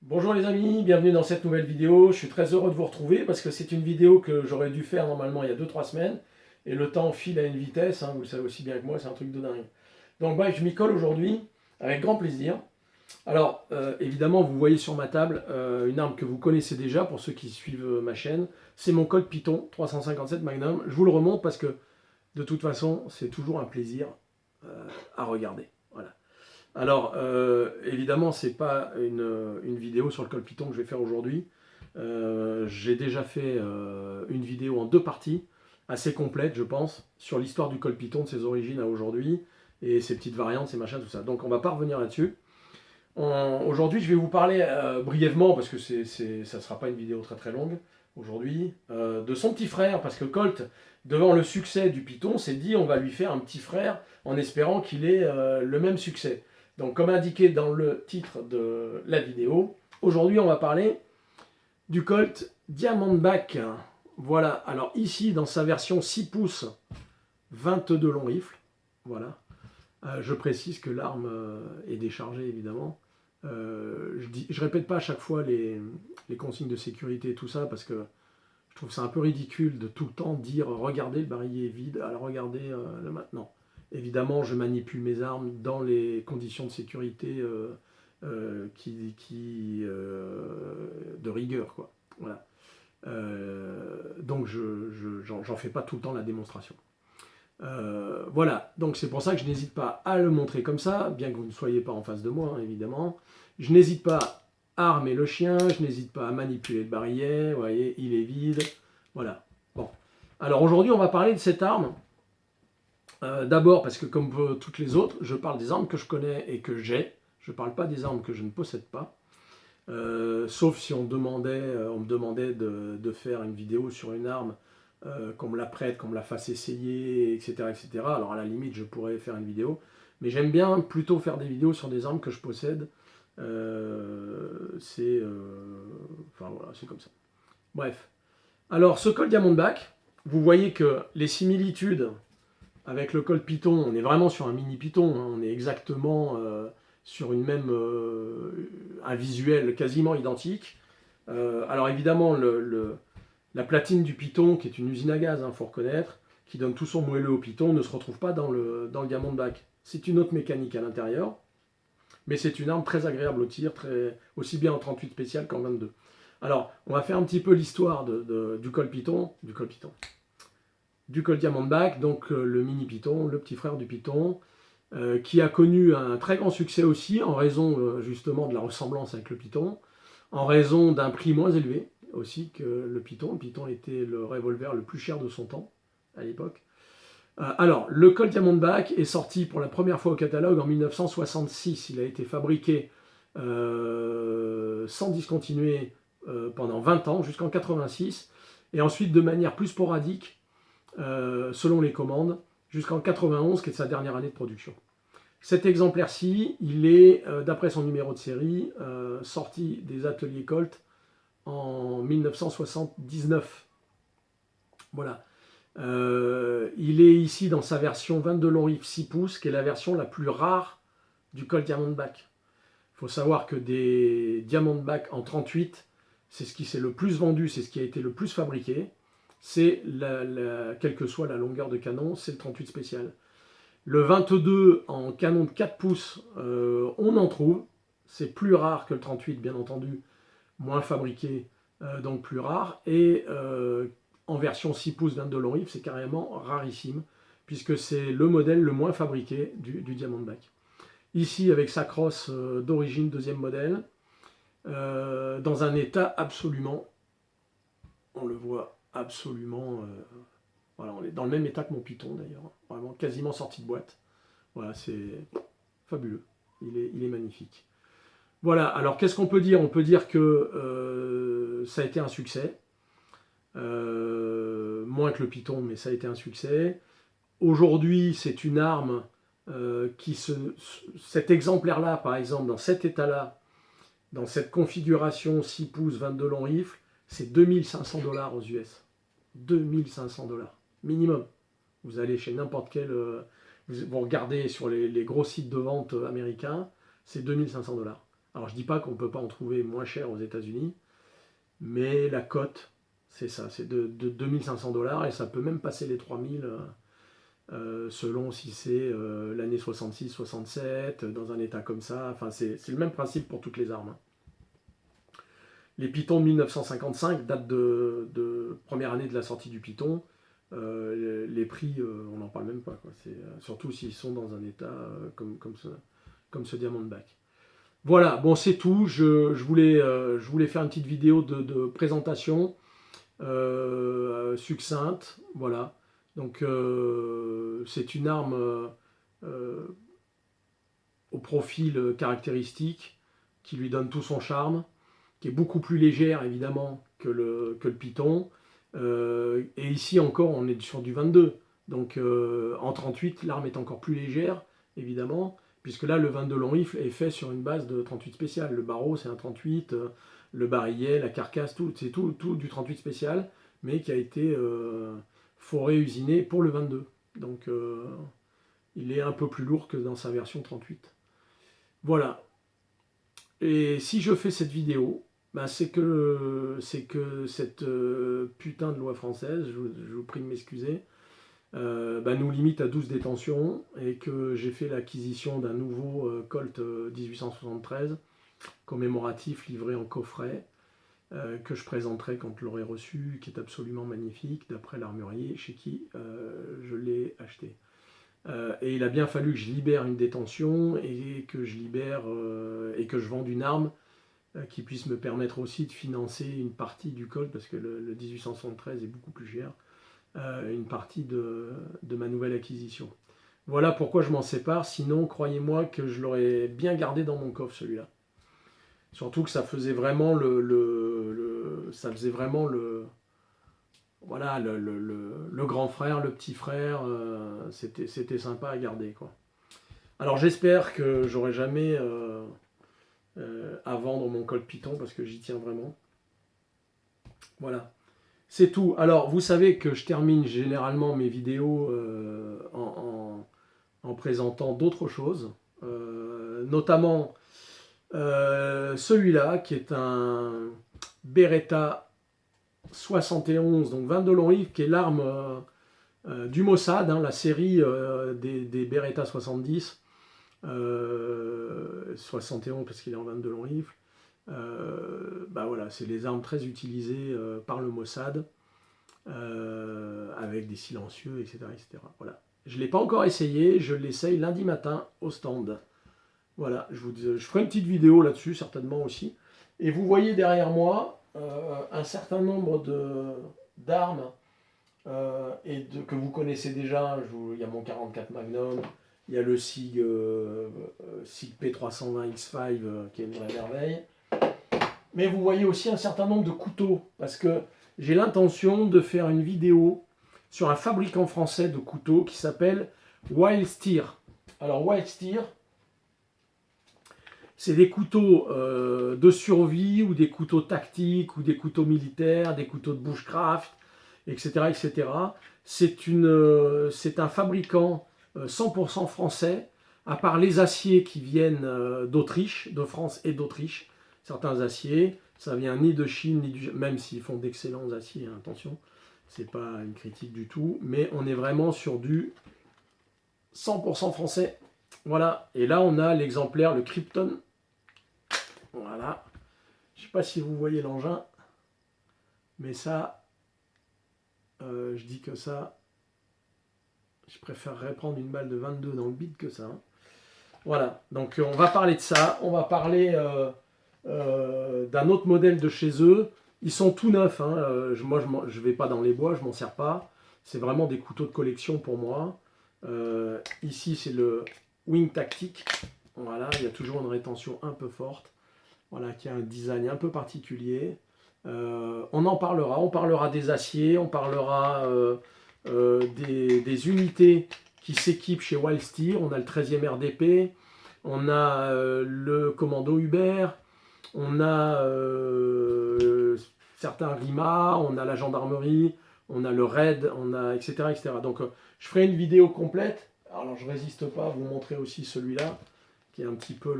Bonjour les amis, bienvenue dans cette nouvelle vidéo. Je suis très heureux de vous retrouver parce que c'est une vidéo que j'aurais dû faire normalement il y a 2-3 semaines. Et le temps file à une vitesse, hein, vous le savez aussi bien que moi, c'est un truc de dingue. Donc bref, je m'y colle aujourd'hui avec grand plaisir. Alors évidemment, vous voyez sur ma table une arme que vous connaissez déjà pour ceux qui suivent ma chaîne. C'est mon Colt Python 357 Magnum. Je vous le remonte parce que de toute façon, c'est toujours un plaisir à regarder. Voilà. Alors, évidemment, ce n'est pas une vidéo sur le Colt Python que je vais faire aujourd'hui. J'ai déjà fait une vidéo en 2 parties, assez complète, je pense, sur l'histoire du Colt Python, de ses origines à aujourd'hui, et ses petites variantes, ses machins, tout ça. Donc, on ne va pas revenir là-dessus. Aujourd'hui, je vais vous parler brièvement, parce que ça ne sera pas une vidéo très très longue, aujourd'hui, de son petit frère, parce que Colt, devant le succès du Python, s'est dit on va lui faire un petit frère en espérant qu'il ait le même succès. Donc, comme indiqué dans le titre de la vidéo, aujourd'hui, on va parler du Colt Diamondback. Voilà, alors ici, dans sa version 6 pouces, 22 long rifle, voilà. Je précise que l'arme est déchargée, évidemment. Je répète pas à chaque fois les consignes de sécurité et tout ça, parce que je trouve ça un peu ridicule de tout le temps dire regardez le barillet est vide, alors regardez le maintenant. Évidemment, je manipule mes armes dans les conditions de sécurité de rigueur, quoi. Voilà. Donc, j'en fais pas tout le temps la démonstration. Voilà, donc c'est pour ça que je n'hésite pas à le montrer comme ça, bien que vous ne soyez pas en face de moi, hein, évidemment. Je n'hésite pas à armer le chien, je n'hésite pas à manipuler le barillet, vous voyez, il est vide, voilà. Bon, alors aujourd'hui on va parler de cette arme. D'abord parce que comme toutes les autres, je parle des armes que je connais et que j'ai, je ne parle pas des armes que je ne possède pas. Sauf si on me demandait de faire une vidéo sur une arme, qu'on me la prête, qu'on me la fasse essayer, etc., etc. Alors à la limite, je pourrais faire une vidéo. Mais j'aime bien plutôt faire des vidéos sur des armes que je possède. Enfin voilà, c'est comme ça. Bref. Alors ce Colt Diamondback, vous voyez que les similitudes avec le Colt Python, on est vraiment sur un mini Python, hein, on est exactement sur un visuel quasiment identique. Alors évidemment, la platine du Python, qui est une usine à gaz, il faut reconnaître, qui donne tout son moelleux au Python, ne se retrouve pas dans le Diamondback. C'est une autre mécanique à l'intérieur, mais c'est une arme très agréable au tir, aussi bien en 38 spécial qu'en 22. Alors, on va faire un petit peu l'histoire du Colt Python, du Colt Diamondback, donc le mini Python, le petit frère du Python, qui a connu un très grand succès aussi en raison justement de la ressemblance avec le Python, en raison d'un prix moins élevé aussi que le Python. Le Python était le revolver le plus cher de son temps à l'époque. Alors, le Colt Diamondback est sorti pour la première fois au catalogue en 1966. Il a été fabriqué sans discontinuer pendant 20 ans, jusqu'en 86, et ensuite de manière plus sporadique, selon les commandes, jusqu'en 91, qui est sa dernière année de production. Cet exemplaire-ci, il est, d'après son numéro de série, sorti des ateliers Colt en 1979. Voilà. Il est ici dans sa version 22 long rifle 6 pouces, qui est la version la plus rare du Colt Diamondback. Il faut savoir que des Diamondback en 38, c'est ce qui s'est le plus vendu, c'est ce qui a été le plus fabriqué. C'est, quelle que soit la longueur de canon, c'est le 38 spécial. Le 22 en canon de 4 pouces, on en trouve. C'est plus rare que le 38, bien entendu, moins fabriqué, donc plus rare. Et en version 6 pouces 22 long rifle, c'est carrément rarissime, puisque c'est le modèle le moins fabriqué du Diamondback. Ici, avec sa crosse d'origine, deuxième modèle, dans un état absolument, on le voit absolument, voilà, on est dans le même état que mon Python d'ailleurs, vraiment quasiment sorti de boîte. Voilà, c'est fabuleux, il est magnifique. Voilà, alors qu'est-ce qu'on peut dire? On peut dire que ça a été un succès, moins que le Python, mais ça a été un succès. Aujourd'hui, c'est une arme cet exemplaire-là, par exemple, dans cet état-là, dans cette configuration 6 pouces 22 long rifle, c'est 2500 $ aux US. 2500 $ minimum. Vous allez chez n'importe quel, vous regardez sur les gros sites de vente américains, c'est 2500 $. Alors je dis pas qu'on ne peut pas en trouver moins cher aux États-Unis, mais la cote, c'est ça, c'est de 2500 $ et ça peut même passer les 3000 selon si c'est l'année 66, 67, dans un état comme ça. Enfin, c'est le même principe pour toutes les armes, hein. Les Pythons de 1955 datent de première année de la sortie du Python. Les prix, on n'en parle même pas, quoi. Surtout s'ils sont dans un état comme ce Diamondback. Voilà, bon c'est tout. Je voulais faire une petite vidéo de présentation succincte. Voilà. Donc c'est une arme au profil caractéristique qui lui donne tout son charme, qui est beaucoup plus légère évidemment que le Python. Et ici encore on est sur du 22. Donc en 38 l'arme est encore plus légère évidemment, puisque là le 22 long rifle est fait sur une base de 38 spécial. Le barreau c'est un 38, le barillet, la carcasse, c'est tout du 38 spécial, mais qui a été foré, usiné pour le 22. Donc il est un peu plus lourd que dans sa version 38. Voilà. Et si je fais cette vidéo, ben c'est que cette putain de loi française, je vous prie de m'excuser, ben nous limite à 12 détentions et que j'ai fait l'acquisition d'un nouveau Colt 1873 commémoratif livré en coffret que je présenterai quand je l'aurai reçu, qui est absolument magnifique d'après l'armurier chez qui je l'ai acheté. Et il a bien fallu que je libère une détention et que je libère et que je vende une arme qui puisse me permettre aussi de financer une partie du Colt, parce que le 1873 est beaucoup plus cher, une partie de ma nouvelle acquisition. Voilà pourquoi je m'en sépare, sinon croyez-moi que je l'aurais bien gardé dans mon coffre celui-là. Surtout que ça faisait vraiment voilà, le grand frère, le petit frère, c'était sympa à garder, quoi. Alors j'espère que j'aurai jamais à vendre mon Colt Python, parce que j'y tiens vraiment. Voilà, c'est tout. Alors vous savez que je termine généralement mes vidéos en présentant d'autres choses, notamment celui-là qui est un Beretta 71, donc 22 long rifle, qui est l'arme du Mossad, hein, la série des Beretta 70, 71 parce qu'il est en 22 long rifle. Bah voilà, c'est les armes très utilisées par le Mossad, avec des silencieux, etc. etc. Voilà. Je ne l'ai pas encore essayé, je l'essaye lundi matin au stand. Voilà, je ferai une petite vidéo là-dessus, certainement aussi. Et vous voyez derrière moi un certain nombre d'armes que vous connaissez déjà. Il y a mon 44 Magnum, il y a le SIG P320 X5 qui est une vraie merveille. Mais vous voyez aussi un certain nombre de couteaux, parce que j'ai l'intention de faire une vidéo sur un fabricant français de couteaux qui s'appelle Wild Steer. Alors Wild Steer, c'est des couteaux de survie, ou des couteaux tactiques, ou des couteaux militaires, des couteaux de bushcraft, etc. etc. C'est un fabricant 100% français, à part les aciers qui viennent d'Autriche, de France et d'Autriche. Certains aciers, ça vient ni de Chine, ni même s'ils font d'excellents aciers, hein, attention, c'est pas une critique du tout, mais on est vraiment sur du 100% français. Voilà, et là on a l'exemplaire, le Krypton. Voilà, je sais pas si vous voyez l'engin, mais ça, je dis que ça, je préférerais prendre une balle de 22 dans le bide que ça, hein. Voilà, donc on va parler de ça, on va parler d'un autre modèle de chez eux. Ils sont tout neufs, hein. Moi je vais pas dans les bois, je m'en sers pas. C'est vraiment des couteaux de collection pour moi. Ici c'est le Wing Tactique. Voilà, il y a toujours une rétention un peu forte. Voilà, qui a un design un peu particulier. On en parlera, on parlera des aciers, on parlera des unités qui s'équipent chez Wild Steer. On a le 13e RDP, on a le commando Hubert, on a certains RIMA, on a la gendarmerie, on a le RAID, on a etc. etc. Donc je ferai une vidéo complète. Alors je résiste pas à vous montrer aussi celui-là, qui est un petit peu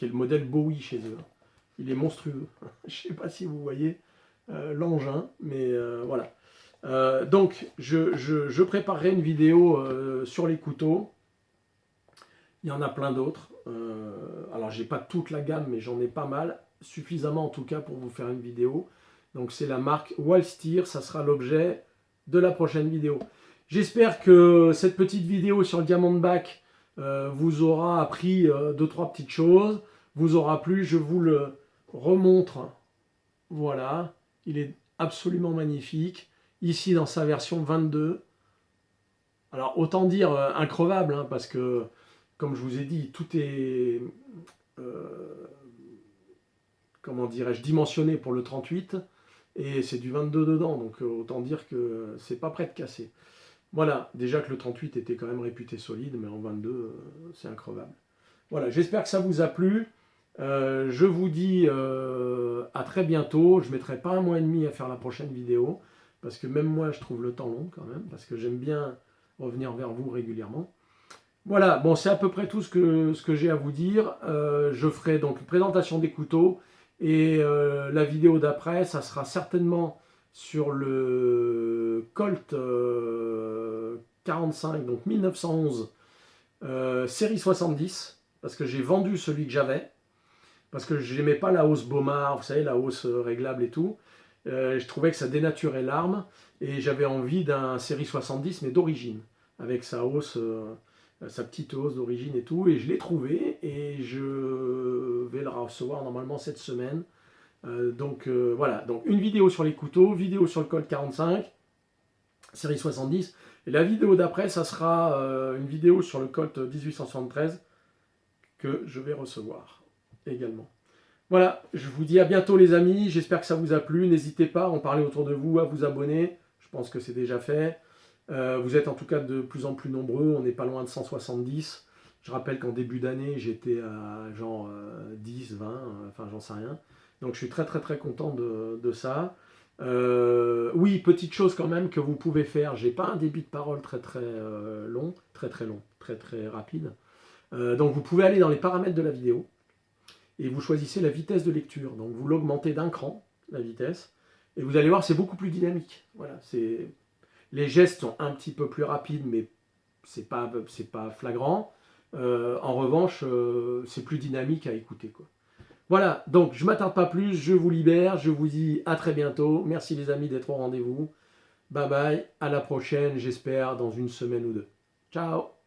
qui est le modèle Bowie chez eux. Il est monstrueux. Je ne sais pas si vous voyez l'engin, mais voilà. Donc, je préparerai une vidéo sur les couteaux. Il y en a plein d'autres. Alors, j'ai pas toute la gamme, mais j'en ai pas mal. Suffisamment, en tout cas, pour vous faire une vidéo. Donc, c'est la marque Wallsteer. Ça sera l'objet de la prochaine vidéo. J'espère que cette petite vidéo sur le Diamondback vous aura appris 2-3 petites choses. Vous aura plu. Je vous le remontre. Voilà. Il est absolument magnifique. Ici, dans sa version 22. Alors, autant dire increvable, hein, parce que comme je vous ai dit, tout est, comment dirais-je, dimensionné pour le 38, et c'est du 22 dedans, donc autant dire que c'est pas prêt de casser. Voilà, déjà que le 38 était quand même réputé solide, mais en 22, c'est increvable. Voilà, j'espère que ça vous a plu. Je vous dis à très bientôt. Je ne mettrai pas 1 mois et demi à faire la prochaine vidéo, parce que même moi, je trouve le temps long quand même, parce que j'aime bien revenir vers vous régulièrement. Voilà, bon, c'est à peu près tout ce que j'ai à vous dire. Je ferai donc une présentation des couteaux et la vidéo d'après, ça sera certainement sur le Colt 45, donc 1911, série 70, parce que j'ai vendu celui que j'avais, parce que je n'aimais pas la hausse Bomard, vous savez, la hausse réglable et tout. Je trouvais que ça dénaturait l'arme et j'avais envie d'un série 70, mais d'origine, avec sa hausse... sa petite hausse d'origine et tout, et je l'ai trouvé, et je vais le recevoir normalement cette semaine. Donc voilà, donc une vidéo sur les couteaux, vidéo sur le Colt 45, série 70, et la vidéo d'après, ça sera une vidéo sur le Colt 1873, que je vais recevoir également. Voilà, je vous dis à bientôt les amis, j'espère que ça vous a plu, n'hésitez pas à en parler autour de vous, à vous abonner, je pense que c'est déjà fait. Vous êtes en tout cas de plus en plus nombreux, on n'est pas loin de 170. Je rappelle qu'en début d'année, j'étais à genre 10, 20, enfin j'en sais rien. Donc je suis très très très content de ça. Oui, petite chose quand même que vous pouvez faire, j'ai pas un débit de parole très très long, très très long, très très rapide. Donc vous pouvez aller dans les paramètres de la vidéo et vous choisissez la vitesse de lecture. Donc vous l'augmentez d'un cran, la vitesse, et vous allez voir, c'est beaucoup plus dynamique. Voilà, c'est... Les gestes sont un petit peu plus rapides, mais c'est pas flagrant. En revanche, c'est plus dynamique à écouter, quoi. Voilà, donc je ne m'attarde pas plus, je vous libère, je vous dis à très bientôt. Merci les amis d'être au rendez-vous. Bye bye, à la prochaine, j'espère dans une semaine ou deux. Ciao!